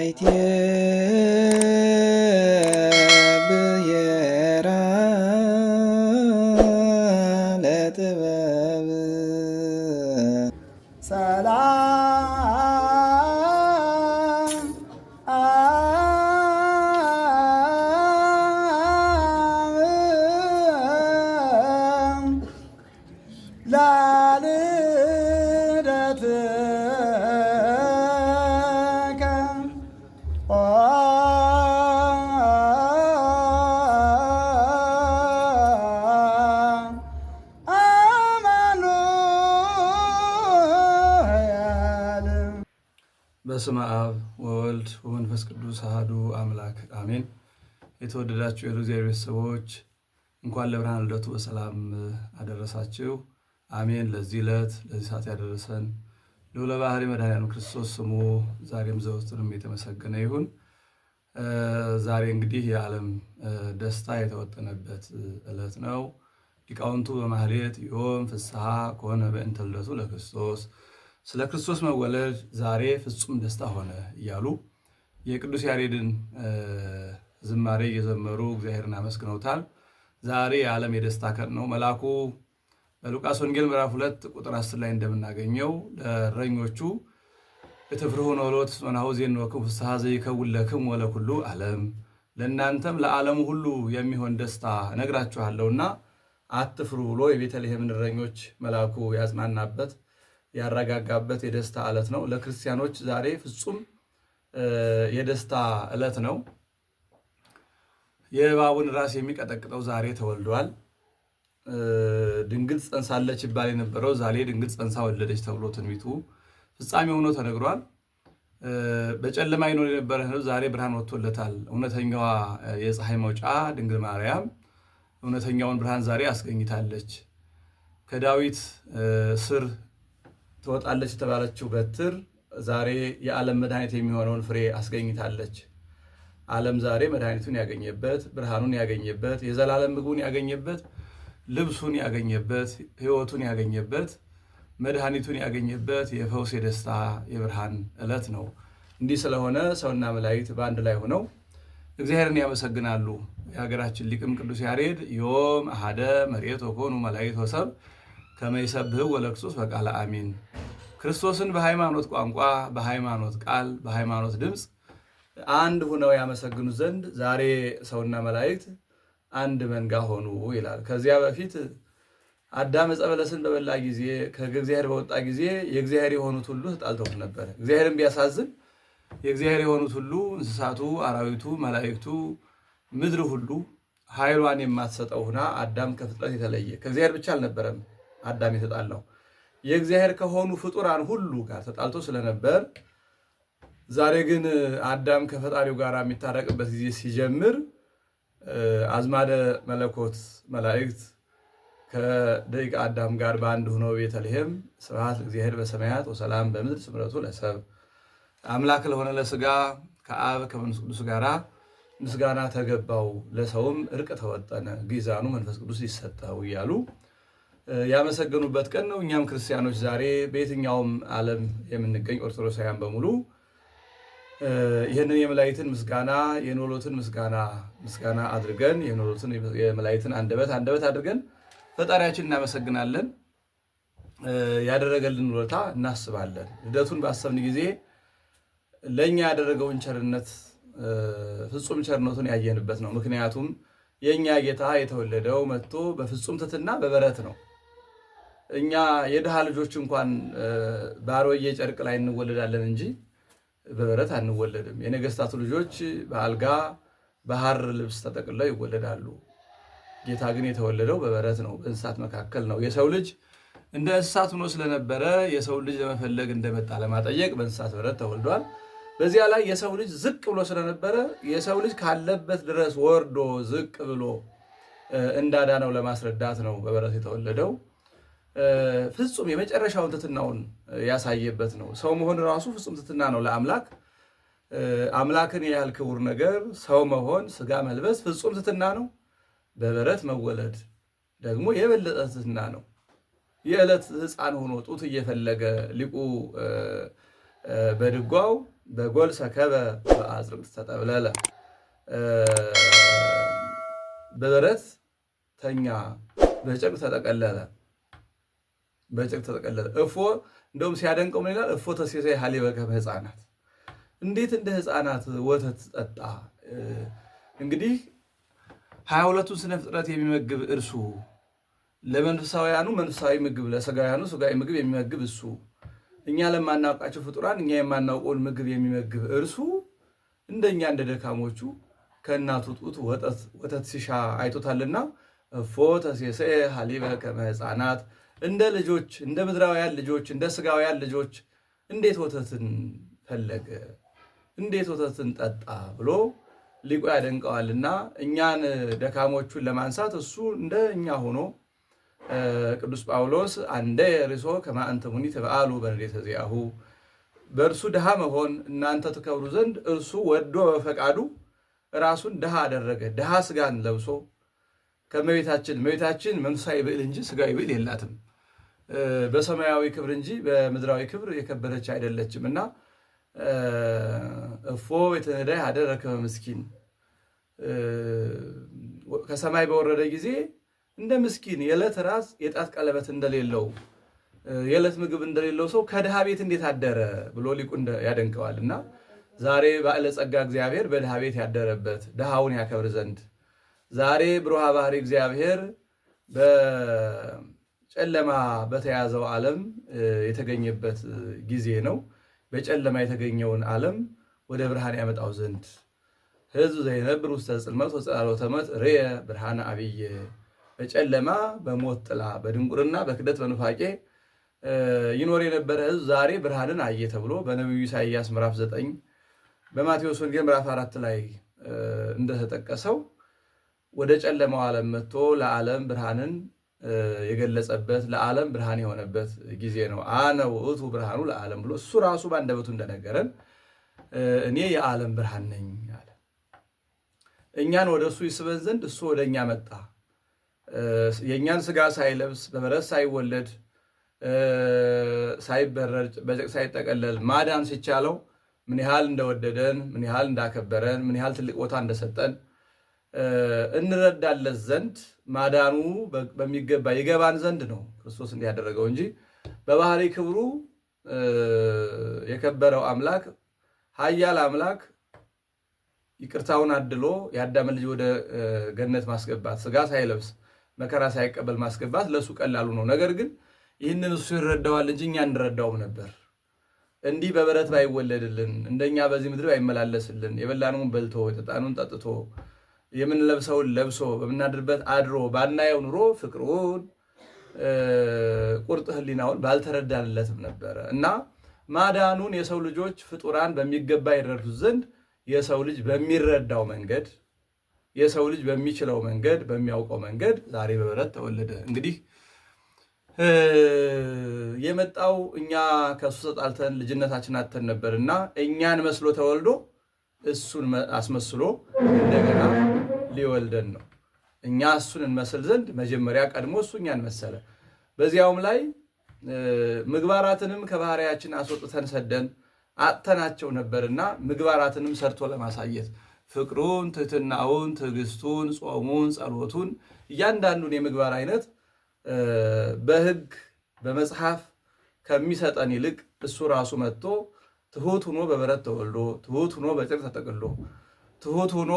አይቴ ብሔራ ለጥበብ ሰላም በስመ አብ ወወልድ ወመንፈስ ቅዱስ አሐዱ አምላክ አሜን። የተወደዳችሁ የእግዚአብሔር ቤተሰቦች እንኳን ለብርሃነ ልደቱ በሰላም አደረሳችሁ። አሜን። ለዚህ ዕለት ለዚህ ሰዓት ያደረሰን ልዑለ ባሕርይ መድኃኔዓለም ክርስቶስ ስሙ ዛሬም ዘወትርም የተመሰገነ ይሁን። ዛሬ እንግዲህ የዓለም ደስታ የተወጠነበት ዕለት ነው። ሊቃውንቱ በማኅሌት ዮም ፍስሐ ኮነ በእንተ ልደቱ ለክርስቶስ፣ ስለ ክርስቶስ መወለድ ዛሬ ፍጹም ደስታ ሆነ እያሉ የቅዱስ ያሬድን ዝማሬ እየዘመሩ እግዚአብሔርን አመስግነውታል። ዛሬ የዓለም የደስታ ቀን ነው። መልአኩ በሉቃስ ወንጌል ምዕራፍ 2 ቁጥር 10 ላይ እንደምናገኘው ለእረኞቹ እትፍርሁ ኖሎት እስመ ናሁ ዜንወክሙ ፍስሐ ዘይከውን ለክሙ ወለኩሉ ዓለም፣ ለእናንተም ለዓለሙ ሁሉ የሚሆን ደስታ እነግራችኋለሁና አትፍሩ ብሎ የቤተልሔምን እረኞች መልአኩ ያጽናናበት ያረጋጋበት የደስታ ዕለት ነው። ለክርስቲያኖች ዛሬ ፍጹም የደስታ ዕለት ነው። የእባቡን ራስ የሚቀጠቅጠው ዛሬ ተወልዷል። ድንግል ጸንሳለች ይባል የነበረው ዛሬ ድንግል ጸንሳ ወለደች ተብሎ ትንቢቱ ፍጻሜ ሆኖ ተነግሯል። በጨለማ ይኖር የነበረ ሕዝብ ዛሬ ብርሃን ወጥቶለታል። እውነተኛዋ የፀሐይ መውጫ ድንግል ማርያም እውነተኛውን ብርሃን ዛሬ አስገኝታለች። ከዳዊት ስር ትወጣለች የተባለችው በትር ዛሬ የዓለም መድኃኒት የሚሆነውን ፍሬ አስገኝታለች። ዓለም ዛሬ መድኃኒቱን ያገኘበት፣ ብርሃኑን ያገኘበት፣ የዘላለም ምግቡን ያገኘበት፣ ልብሱን ያገኘበት፣ ሕይወቱን ያገኘበት፣ መድኃኒቱን ያገኘበት የፈውስ የደስታ የብርሃን ዕለት ነው። እንዲህ ስለሆነ ሰውና መላእክት በአንድ ላይ ሆነው እግዚአብሔርን ያመሰግናሉ። የሀገራችን ሊቅም ቅዱስ ያሬድ ዮም አሐደ መሬት ወኮኑ መላእክት ወሰብ ከመ ይሰብሕዎ ለክርስቶስ በቃለ አሚን፣ ክርስቶስን በሃይማኖት ቋንቋ፣ በሃይማኖት ቃል፣ በሃይማኖት ድምፅ አንድ ሁነው ያመሰግኑ ዘንድ ዛሬ ሰውና መላእክት አንድ መንጋ ሆኑ ይላል። ከዚያ በፊት አዳም ዕፀ በለስን በበላ ጊዜ ከእግዚአብሔር በወጣ ጊዜ የእግዚአብሔር የሆኑት ሁሉ ተጣልተውት ነበር። እግዚአብሔርን ቢያሳዝን የእግዚአብሔር የሆኑት ሁሉ እንስሳቱ፣ አራዊቱ፣ መላእክቱ፣ ምድር ሁሉ ኃይሏን የማትሰጠው ሁና አዳም ከፍጥረት የተለየ ከእግዚአብሔር ብቻ አልነበረም አዳም የተጣላው የእግዚአብሔር ከሆኑ ፍጡራን ሁሉ ጋር ተጣልቶ ስለነበር ዛሬ ግን አዳም ከፈጣሪው ጋር የሚታረቅበት ጊዜ ሲጀምር አዝማደ መለኮት መላእክት ከደቂቀ አዳም ጋር በአንድ ሆነው ቤተልሔም ስብሐት ለእግዚአብሔር በሰማያት ወሰላም በምድር ስምረቱ ለሰብ፣ አምላክ ለሆነ ለሥጋ ከአብ ከመንፈስ ቅዱስ ጋር ምስጋና ተገባው፣ ለሰውም እርቅ ተወጠነ፣ ግዛኑ መንፈስ ቅዱስ ይሰጠው እያሉ ያመሰገኑበት ቀን ነው። እኛም ክርስቲያኖች ዛሬ በየትኛውም ዓለም የምንገኝ ኦርቶዶክሳውያን በሙሉ ይህንን የመላእክትን ምስጋና የኖሎትን ምስጋና አድርገን የኖሎትን የመላእክትን አንደበት አድርገን ፈጣሪያችን እናመሰግናለን። ያደረገልን ውለታ እናስባለን። ልደቱን ባሰብን ጊዜ ለእኛ ያደረገውን ቸርነት ፍጹም ቸርነቱን ያየንበት ነው። ምክንያቱም የእኛ ጌታ የተወለደው መጥቶ በፍጹም ትሕትና በበረት ነው። እኛ የድሃ ልጆች እንኳን በአሮጌ ጨርቅ ላይ እንወለዳለን እንጂ በበረት አንወለድም። የነገስታቱ ልጆች በአልጋ በሐር ልብስ ተጠቅልለው ይወለዳሉ። ጌታ ግን የተወለደው በበረት ነው፣ በእንስሳት መካከል ነው። የሰው ልጅ እንደ እንስሳት ሆኖ ስለነበረ የሰው ልጅ ለመፈለግ እንደመጣ ለማጠየቅ በእንስሳት በረት ተወልዷል። በዚያ ላይ የሰው ልጅ ዝቅ ብሎ ስለነበረ የሰው ልጅ ካለበት ድረስ ወርዶ ዝቅ ብሎ እንዳዳነው ለማስረዳት ነው በበረት የተወለደው። ፍጹም የመጨረሻውን ትሕትናውን ያሳየበት ነው። ሰው መሆን ራሱ ፍጹም ትሕትና ነው ለአምላክ። አምላክን ያህል ክቡር ነገር ሰው መሆን ሥጋ መልበስ ፍጹም ትሕትና ነው። በበረት መወለድ ደግሞ የበለጠ ትሕትና ነው። የዕለት ሕፃን ሆኖ ጡት እየፈለገ ሊቁ በድጓው በጎል ሰከበ በአጽርቅት ተጠብለለ። በበረት ተኛ በጨርቅ ተጠቀለለ። እፎ እንደውም ሲያደንቀው ምን ይላል? እፎ ተሴሰይ ሀሊበ ከመ ሕፃናት፣ እንዴት እንደ ሕፃናት ወተት ጠጣ። እንግዲህ 22ቱን ስነ ፍጥረት የሚመግብ እርሱ፣ ለመንፈሳውያኑ መንፈሳዊ ምግብ፣ ለሥጋውያኑ ሥጋዊ ምግብ የሚመግብ እሱ፣ እኛ ለማናውቃቸው ፍጡራን እኛ የማናውቀውን ምግብ የሚመግብ እርሱ እንደኛ እንደ ደካሞቹ ከእናቱ ጡት ወተት ሲሻ አይቶታልና እፎ ተሴሰየ ሀሊበ ከመ ሕፃናት፣ እንደ ልጆች እንደ ምድራውያን ልጆች እንደ ሥጋውያን ልጆች እንዴት ወተትን ፈለገ፣ እንዴት ወተትን ጠጣ ብሎ ሊቁ ያደንቀዋልና እኛን ደካሞቹን ለማንሳት እሱ እንደ እኛ ሆኖ ቅዱስ ጳውሎስ አንደ ርሶ ከመ አንትሙኒ ትበአሉ በንዴተ ዚአሁ፣ በእርሱ ድሃ መሆን እናንተ ትከብሩ ዘንድ እርሱ ወዶ በፈቃዱ ራሱን ድሃ አደረገ። ድሃ ሥጋን ለብሶ ከመቤታችን መንፈሳዊ ብዕል እንጂ ሥጋዊ ብዕል የላትም። በሰማያዊ ክብር እንጂ በምድራዊ ክብር የከበረች አይደለችም እና እፎ የተነዳይ ሀደረ ከመ ምስኪን፣ ከሰማይ በወረደ ጊዜ እንደ ምስኪን የዕለት ራስ የጣት ቀለበት እንደሌለው የዕለት ምግብ እንደሌለው ሰው ከድሃ ቤት እንዴት አደረ ብሎ ሊቁ ያደንቀዋል። እና ዛሬ ባለጸጋ እግዚአብሔር በድሃ ቤት ያደረበት ድሃውን ያከብር ዘንድ ዛሬ ብሩሃ ባህሪ እግዚአብሔር በጨለማ በተያዘው ዓለም የተገኘበት ጊዜ ነው። በጨለማ የተገኘውን ዓለም ወደ ብርሃን ያመጣው ዘንድ ሕዝብ ዘይነብር ውስተ ጽልመት ወጸላሎተ ሞት ርየ ብርሃነ አብየ፣ በጨለማ በሞት ጥላ በድንቁርና በክደት በኑፋቄ ይኖር የነበረ ሕዝብ ዛሬ ብርሃንን አየ ተብሎ በነቢዩ ኢሳይያስ ምዕራፍ 9 በማቴዎስ ወንጌል ምዕራፍ 4 ላይ እንደተጠቀሰው ወደ ጨለማው ዓለም መጥቶ ለዓለም ብርሃንን የገለጸበት ለዓለም ብርሃን የሆነበት ጊዜ ነው። አነ ውእቱ ብርሃኑ ለዓለም ብሎ እሱ ራሱ በአንደበቱ እንደነገረን እኔ የዓለም ብርሃን ነኝ አለ። እኛን ወደ እሱ ይስበን ዘንድ እሱ ወደ እኛ መጣ። የእኛን ሥጋ ሳይለብስ በበረት ሳይወለድ ሳይበረድ በጨርቅ ሳይጠቀለል ማዳን ሲቻለው ምን ያህል እንደወደደን ምን ያህል እንዳከበረን ምን ያህል ትልቅ ቦታ እንደሰጠን እንረዳለት ዘንድ ማዳኑ በሚገባ ይገባን ዘንድ ነው ክርስቶስ እንዲህ ያደረገው እንጂ በባህሪ ክብሩ የከበረው አምላክ ኃያል አምላክ ይቅርታውን አድሎ የአዳምን ልጅ ወደ ገነት ማስገባት ሥጋ ሳይለብስ መከራ ሳይቀበል ማስገባት ለሱ ቀላሉ ነው። ነገር ግን ይህንን እሱ ይረዳዋል እንጂ እኛ እንረዳውም ነበር። እንዲህ በበረት ባይወለድልን እንደኛ በዚህ ምድር ባይመላለስልን የበላነውን በልቶ የጠጣነውን ጠጥቶ የምንለብሰውን ለብሶ በምናድርበት አድሮ ባናየው ኑሮ ፍቅሩን ቁርጥ ሕሊናውን ባልተረዳንለትም ነበረ እና ማዳኑን የሰው ልጆች ፍጡራን በሚገባ ይረዱት ዘንድ የሰው ልጅ በሚረዳው መንገድ የሰው ልጅ በሚችለው መንገድ በሚያውቀው መንገድ ዛሬ በበረት ተወለደ። እንግዲህ የመጣው እኛ ከእሱ ተጣልተን ልጅነታችን አጥተን ነበርና እኛን መስሎ ተወልዶ እሱን አስመስሎ እንደገና ሊወልደን ነው። እኛ እሱን እንመስል ዘንድ መጀመሪያ ቀድሞ እሱ እኛን መሰለ። በዚያውም ላይ ምግባራትንም ከባህሪያችን አስወጥተን ሰደን አጥተናቸው ነበርና ምግባራትንም ሰርቶ ለማሳየት ፍቅሩን፣ ትሕትናውን፣ ትዕግስቱን፣ ጾሙን፣ ጸሎቱን እያንዳንዱን የምግባር አይነት በሕግ በመጽሐፍ ከሚሰጠን ይልቅ እሱ ራሱ መጥቶ ትሑት ሆኖ በበረት ተወልዶ ትሑት ሆኖ በጨርቅ ተጠቅሎ ትሑት ሆኖ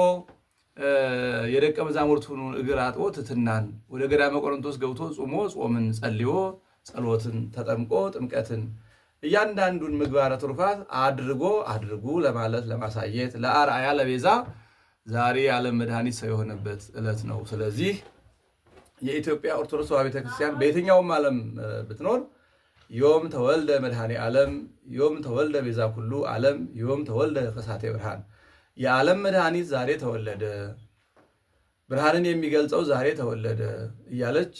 የደቀ መዛሙርቱን እግር አጥቦ ትሕትናን ወደ ገዳመ ቆሮንቶስ ገብቶ ጾሞ ጾምን ጸልዮ ጸሎትን ተጠምቆ ጥምቀትን እያንዳንዱን ምግባረ ትሩፋት አድርጉ ለማለት ለማሳየት ለአርአያ ለቤዛ ዛሬ የዓለም መድኃኒት ሰው የሆነበት ዕለት ነው። ስለዚህ የኢትዮጵያ ኦርቶዶክስ ተዋሕዶ ቤተክርስቲያን በየትኛውም ዓለም ብትኖር ዮም ተወልደ መድኃኔ ዓለም ዮም ተወልደ ቤዛ ኩሉ ዓለም ዮም ተወልደ ከሳቴ ብርሃን፣ የዓለም መድኃኒት ዛሬ ተወለደ፣ ብርሃንን የሚገልጸው ዛሬ ተወለደ እያለች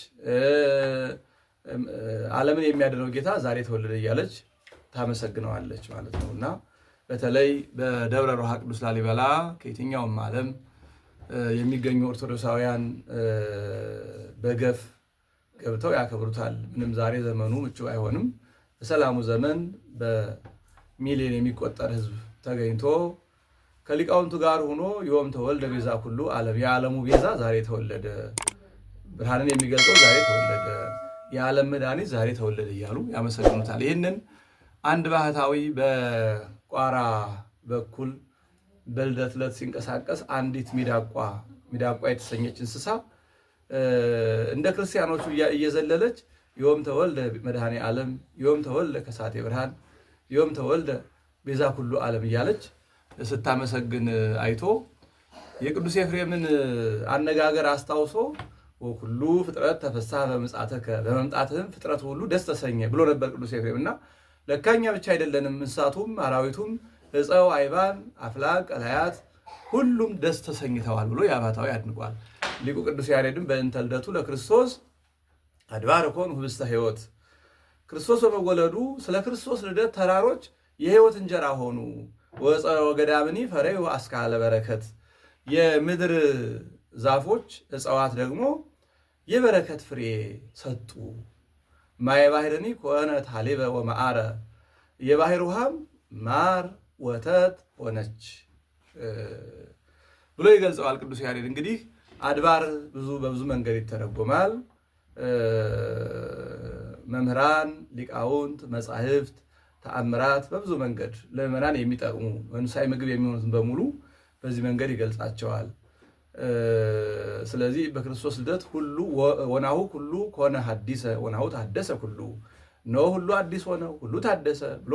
ዓለምን የሚያድነው ጌታ ዛሬ ተወለደ እያለች ታመሰግነዋለች ማለት ነው እና በተለይ በደብረ ሮሃ ቅዱስ ላሊበላ ከየትኛውም ዓለም የሚገኙ ኦርቶዶክሳውያን በገፍ ገብተው ያከብሩታል። ምንም ዛሬ ዘመኑ ምቹ አይሆንም። በሰላሙ ዘመን በሚሊዮን የሚቆጠር ሕዝብ ተገኝቶ ከሊቃውንቱ ጋር ሆኖ ዮም ተወልደ ቤዛ ኩሉ ዓለም የዓለሙ ቤዛ ዛሬ ተወለደ፣ ብርሃንን የሚገልጸው ዛሬ ተወለደ፣ የዓለም መድኃኒት ዛሬ ተወለደ እያሉ ያመሰግኑታል። ይህንን አንድ ባህታዊ በቋራ በኩል በልደት ዕለት ሲንቀሳቀስ አንዲት ሚዳቋ የተሰኘች እንስሳ እንደ ክርስቲያኖቹ እየዘለለች ዮም ተወልደ መድኃኔ ዓለም፣ ዮም ተወልደ ከሳቴ ብርሃን፣ ዮም ተወልደ ቤዛ ኩሉ ዓለም እያለች ስታመሰግን አይቶ የቅዱስ ኤፍሬምን አነጋገር አስታውሶ ወኩሉ ፍጥረት ተፈስሐ በምጽአትከ በመምጣትህም ፍጥረት ሁሉ ደስ ተሰኘ ብሎ ነበር ቅዱስ ኤፍሬም። እና ለካኛ ብቻ አይደለንም፣ እንስሳቱም አራዊቱም ዕፀው አይባን አፍላቅ ቀላያት ሁሉም ደስ ተሰኝተዋል ብሎ የአባታዊ አድንቋል። ሊቁ ቅዱስ ያሬድም በእንተ ልደቱ ለክርስቶስ አድባር ኮኑ ህብስተ ሕይወት፣ ክርስቶስ በመወለዱ ስለ ክርስቶስ ልደት ተራሮች የሕይወት እንጀራ ሆኑ። ወገዳምኒ ፈረዩ አስካለ በረከት፣ የምድር ዛፎች እጽዋት ደግሞ የበረከት ፍሬ ሰጡ። ማየ ባህርኒ ኮነ ታሊበ ወመዓረ፣ የባህር ውሃም ማር ወተት ሆነች ብሎ ይገልጸዋል ቅዱስ ያሬድ። እንግዲህ አድባር በብዙ መንገድ ይተረጎማል። መምህራን፣ ሊቃውንት፣ መጻሕፍት፣ ተአምራት በብዙ መንገድ ለምዕመናን የሚጠቅሙ መንፈሳዊ ምግብ የሚሆኑትን በሙሉ በዚህ መንገድ ይገልጻቸዋል። ስለዚህ በክርስቶስ ልደት ሁሉ ወናሁ ሁሉ ኮነ ሐዲሰ ወናሁ ታደሰ ሁሉ ነው፣ ሁሉ አዲስ ሆነ፣ ሁሉ ታደሰ ብሎ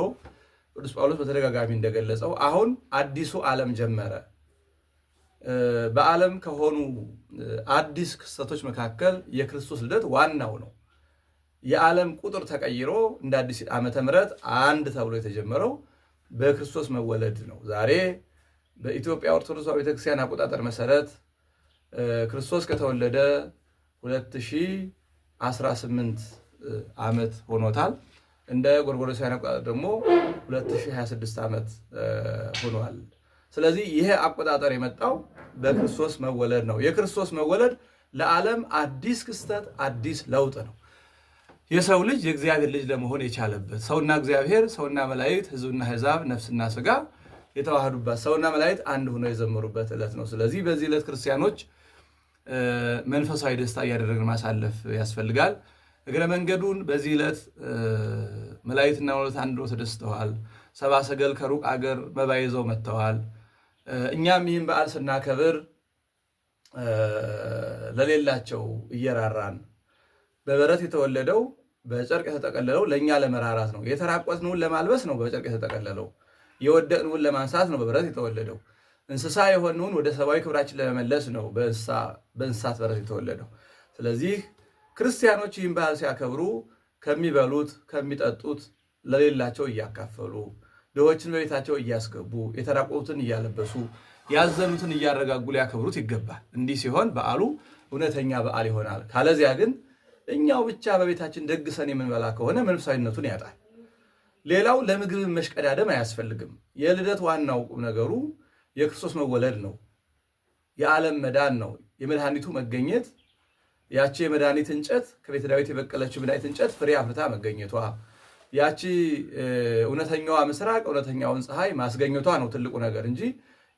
ቅዱስ ጳውሎስ በተደጋጋሚ እንደገለጸው አሁን አዲሱ ዓለም ጀመረ። በዓለም ከሆኑ አዲስ ክስተቶች መካከል የክርስቶስ ልደት ዋናው ነው። የዓለም ቁጥር ተቀይሮ እንደ አዲስ ዓመተ ምሕረት አንድ ተብሎ የተጀመረው በክርስቶስ መወለድ ነው። ዛሬ በኢትዮጵያ ኦርቶዶክስ ቤተክርስቲያን አቆጣጠር መሰረት ክርስቶስ ከተወለደ 2018 ዓመት ሆኖታል። እንደ ጎርጎሮሳውያን አቆጣጠር ደግሞ 2026 ዓመት ሆኗል። ስለዚህ ይሄ አቆጣጠር የመጣው በክርስቶስ መወለድ ነው። የክርስቶስ መወለድ ለዓለም አዲስ ክስተት፣ አዲስ ለውጥ ነው። የሰው ልጅ የእግዚአብሔር ልጅ ለመሆን የቻለበት ሰውና እግዚአብሔር፣ ሰውና መላእክት፣ ሕዝብና አሕዛብ፣ ነፍስና ሥጋ የተዋህዱበት ሰውና መላእክት አንድ ሆነው የዘመሩበት ዕለት ነው። ስለዚህ በዚህ ዕለት ክርስቲያኖች መንፈሳዊ ደስታ እያደረግን ማሳለፍ ያስፈልጋል። እግረ መንገዱን በዚህ ዕለት መላእክትና መላእክት አንድ ሆነው ተደስተዋል። ሰብአ ሰገል ከሩቅ አገር መባ ይዘው መጥተዋል። እኛም ይህን በዓል ስናከብር ለሌላቸው እየራራን በበረት የተወለደው በጨርቅ የተጠቀለለው ለእኛ ለመራራት ነው። የተራቆትነውን ለማልበስ ነው በጨርቅ የተጠቀለለው። የወደቅነውን ለማንሳት ነው በበረት የተወለደው። እንስሳ የሆነውን ወደ ሰብአዊ ክብራችን ለመመለስ ነው በእንስሳት በረት የተወለደው። ስለዚህ ክርስቲያኖች ይህን በዓል ሲያከብሩ ከሚበሉት ከሚጠጡት ለሌላቸው እያካፈሉ፣ ድሆችን በቤታቸው እያስገቡ፣ የተራቆቱትን እያለበሱ፣ ያዘኑትን እያረጋጉ ሊያከብሩት ይገባል። እንዲህ ሲሆን በዓሉ እውነተኛ በዓል ይሆናል። ካለዚያ ግን እኛው ብቻ በቤታችን ደግሰን የምንበላ ከሆነ መንፈሳዊነቱን ያጣል። ሌላው ለምግብ መሽቀዳደም አያስፈልግም። የልደት ዋናው ቁም ነገሩ የክርስቶስ መወለድ ነው። የዓለም መዳን ነው። የመድኃኒቱ መገኘት፣ ያቺ የመድኃኒት እንጨት ከቤተ ዳዊት የበቀለችው መድኃኒት እንጨት ፍሬ አፍርታ መገኘቷ፣ ያቺ እውነተኛዋ ምስራቅ እውነተኛውን ፀሐይ ማስገኘቷ ነው ትልቁ ነገር እንጂ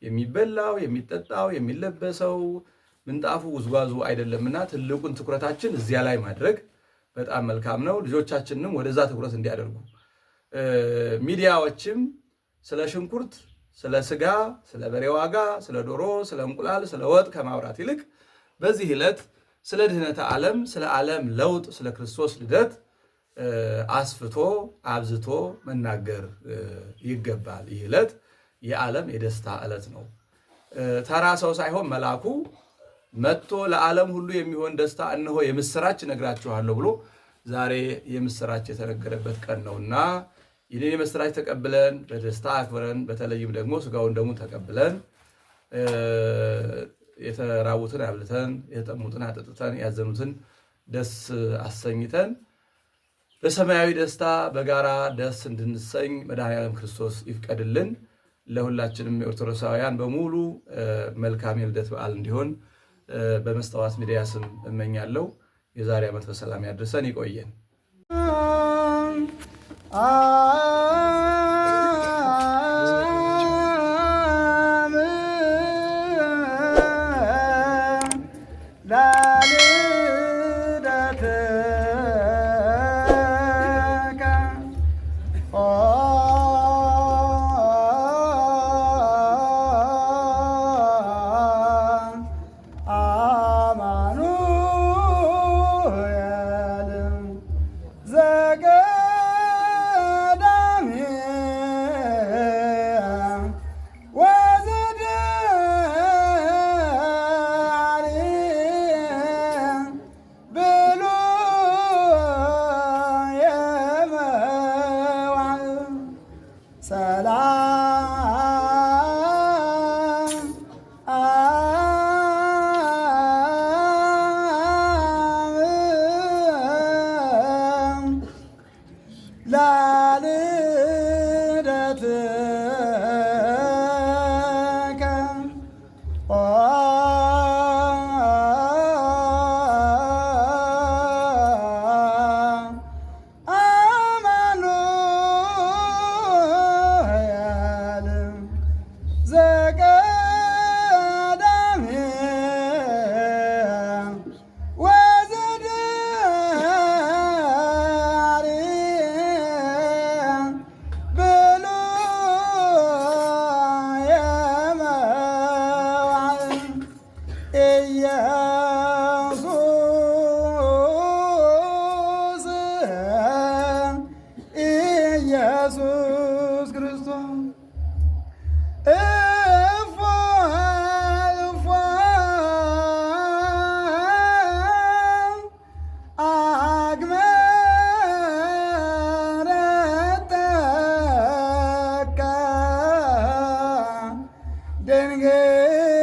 የሚበላው የሚጠጣው የሚለበሰው ምንጣፉ ውዝዋዙ አይደለምና ትልቁን ትኩረታችን እዚያ ላይ ማድረግ በጣም መልካም ነው። ልጆቻችንንም ወደዛ ትኩረት እንዲያደርጉ ሚዲያዎችም ስለ ሽንኩርት፣ ስለ ስጋ፣ ስለ በሬ ዋጋ፣ ስለ ዶሮ፣ ስለ እንቁላል፣ ስለ ወጥ ከማውራት ይልቅ በዚህ ዕለት ስለ ድህነተ ዓለም፣ ስለ ዓለም ለውጥ፣ ስለ ክርስቶስ ልደት አስፍቶ አብዝቶ መናገር ይገባል። ይህ ዕለት የዓለም የደስታ ዕለት ነው። ተራ ሰው ሳይሆን መልአኩ መጥቶ ለዓለም ሁሉ የሚሆን ደስታ እነሆ የምስራች እነግራችኋለሁ ብሎ ዛሬ የምስራች የተነገረበት ቀን ነውና ይህንን የምስራች ተቀብለን በደስታ አክብረን በተለይም ደግሞ ስጋውን ደሙን ተቀብለን የተራቡትን አብልተን የተጠሙትን አጠጥተን ያዘኑትን ደስ አሰኝተን በሰማያዊ ደስታ በጋራ ደስ እንድንሰኝ መድኃኔዓለም ክርስቶስ ይፍቀድልን። ለሁላችንም የኦርቶዶክሳውያን በሙሉ መልካም የልደት በዓል እንዲሆን በመስተዋት ሚዲያ ስም እመኛለሁ። የዛሬ ዓመት በሰላም ያድርሰን፣ ይቆየን። ድንግል